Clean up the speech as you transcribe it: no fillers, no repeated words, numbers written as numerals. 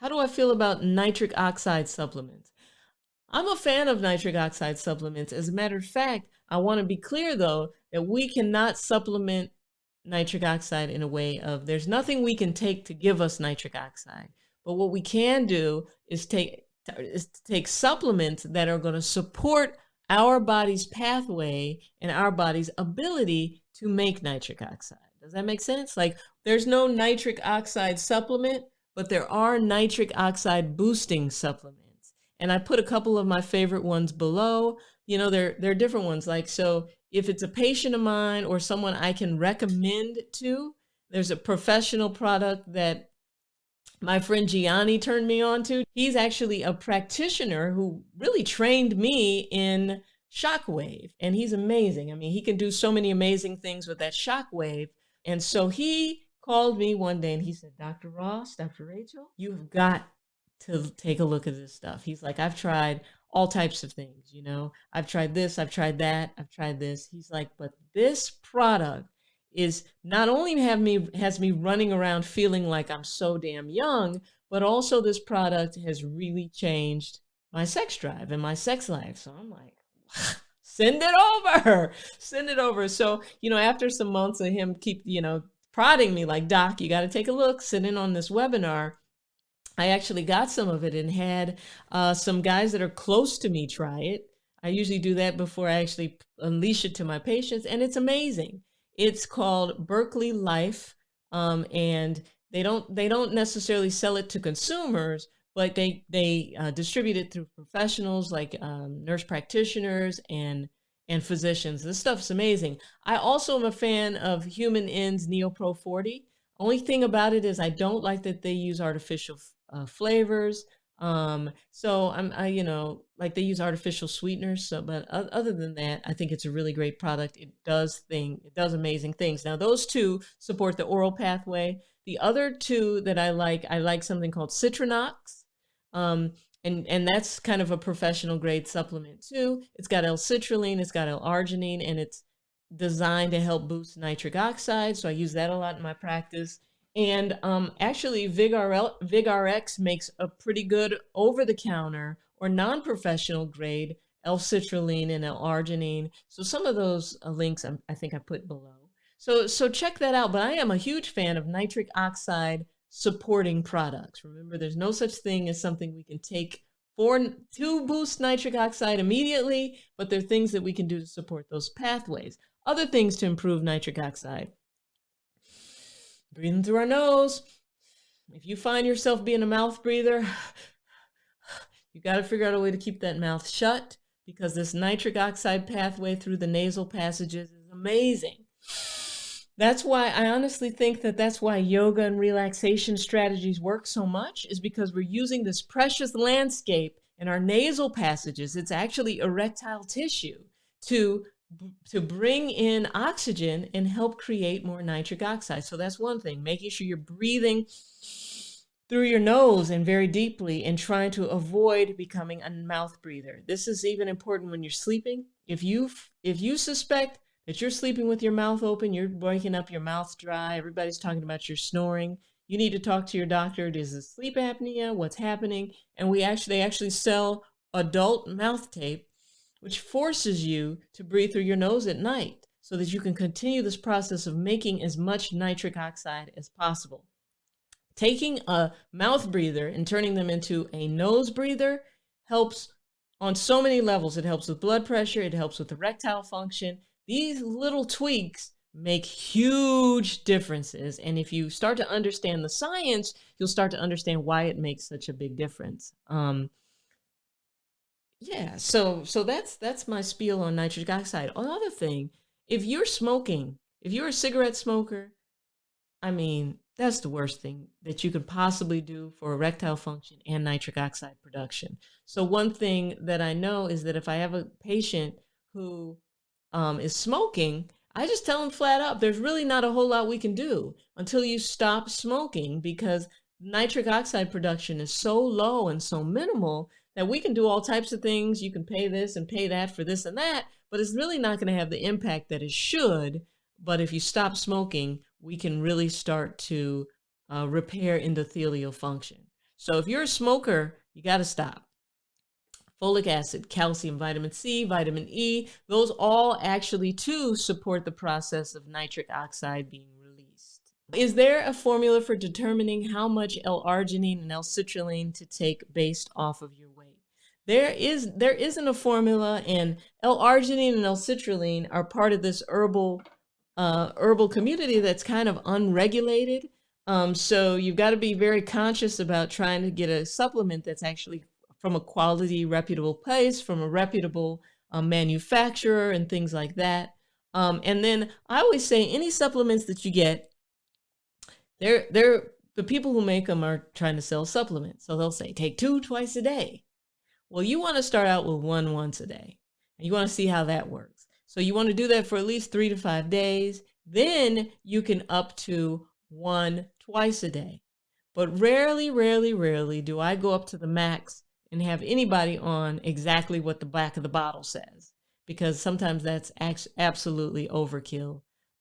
How do I feel about nitric oxide supplements? I'm a fan of nitric oxide supplements. As a matter of fact, I want to be clear though that we cannot supplement nitric oxide in a way of there's nothing we can take to give us nitric oxide. But what we can do is take supplements that are going to support our body's pathway and our body's ability to make nitric oxide. Does that make sense? Like there's no nitric oxide supplement, but there are nitric oxide boosting supplements. And I put a couple of my favorite ones below. You know, they're different ones. Like, so if it's a patient of mine or someone I can recommend to, there's a professional product that my friend Gianni turned me on to. He's actually a practitioner who really trained me in shockwave, and he's amazing. I mean, he can do so many amazing things with that shockwave. And so he called me one day and he said, Dr. Ross, Dr. Rachael, you've got to take a look at this stuff. He's like, I've tried all types of things, you know, I've tried this, I've tried that, I've tried this. He's like, but this product is not only has me running around feeling like I'm so damn young, but also this product has really changed my sex drive and my sex life. So I'm like, send it over, send it over. So, you know, after some months of him keep, you know, prodding me like, Doc, you got to take a look, sit in on this webinar. I actually got some of it and had some guys that are close to me try it. I usually do that before I actually unleash it to my patients, and it's amazing. It's called Berkeley Life, and they don't necessarily sell it to consumers, but they distribute it through professionals like nurse practitioners and physicians. This stuff's amazing. I also am a fan of Human Ends NeoPro 40. Only thing about it is I don't like that they use artificial flavors. So you know, like they use artificial sweeteners. So, but other than that, I think it's a really great product. It does amazing things. Now, those two support the oral pathway. The other two that I like something called Citrinox. And that's kind of a professional grade supplement too. It's got L-citrulline, it's got L-arginine, and it's designed to help boost nitric oxide. So I use that a lot in my practice. And actually, VigRx makes a pretty good over-the-counter or non-professional grade L-citrulline and L-arginine. So some of those links I think I put below. So check that out. But I am a huge fan of nitric oxide supporting products. Remember, there's no such thing as something we can take to boost nitric oxide immediately, but there are things that we can do to support those pathways. Other things to improve nitric oxide. Breathing through our nose. If you find yourself being a mouth breather, you got to figure out a way to keep that mouth shut, because this nitric oxide pathway through the nasal passages is amazing. That's why I honestly think that's why yoga and relaxation strategies work so much, is because we're using this precious landscape in our nasal passages. It's actually erectile tissue to bring in oxygen and help create more nitric oxide. So that's one thing, making sure you're breathing through your nose and very deeply and trying to avoid becoming a mouth breather. This is even important when you're sleeping. If you suspect that you're sleeping with your mouth open, you're waking up, your mouth's dry, everybody's talking about your snoring, you need to talk to your doctor. Is it sleep apnea? What's happening? And they actually sell adult mouth tape, which forces you to breathe through your nose at night so that you can continue this process of making as much nitric oxide as possible. Taking a mouth breather and turning them into a nose breather helps on so many levels. It helps with blood pressure. It helps with erectile function. These little tweaks make huge differences. And if you start to understand the science, you'll start to understand why it makes such a big difference. Yeah, so that's my spiel on nitric oxide. Another thing, if you're smoking, if you're a cigarette smoker, I mean, that's the worst thing that you could possibly do for erectile function and nitric oxide production. So one thing that I know is that if I have a patient who is smoking, I just tell them flat up, there's really not a whole lot we can do until you stop smoking, because nitric oxide production is so low and so minimal that we can do all types of things. You can pay this and pay that for this and that, but it's really not going to have the impact that it should. But if you stop smoking, we can really start to repair endothelial function. So if you're a smoker, you got to stop. Folic acid, calcium, vitamin C, vitamin E, those all actually too support the process of nitric oxide being released. Is there a formula for determining how much L-arginine and L-citrulline to take based off of your weight? There isn't a formula, and L-arginine and L-citrulline are part of this herbal community that's kind of unregulated. So you've got to be very conscious about trying to get a supplement that's actually from a quality, reputable place, from a reputable manufacturer and things like that. And then I always say any supplements that you get, the people who make them are trying to sell supplements. So they'll say, take 2 twice a day. Well, you want to start out with 1 once a day, and you want to see how that works. So you want to do that for at least 3 to 5 days. Then you can up to 1 twice a day. But rarely do I go up to the max and have anybody on exactly what the back of the bottle says, because sometimes that's absolutely overkill.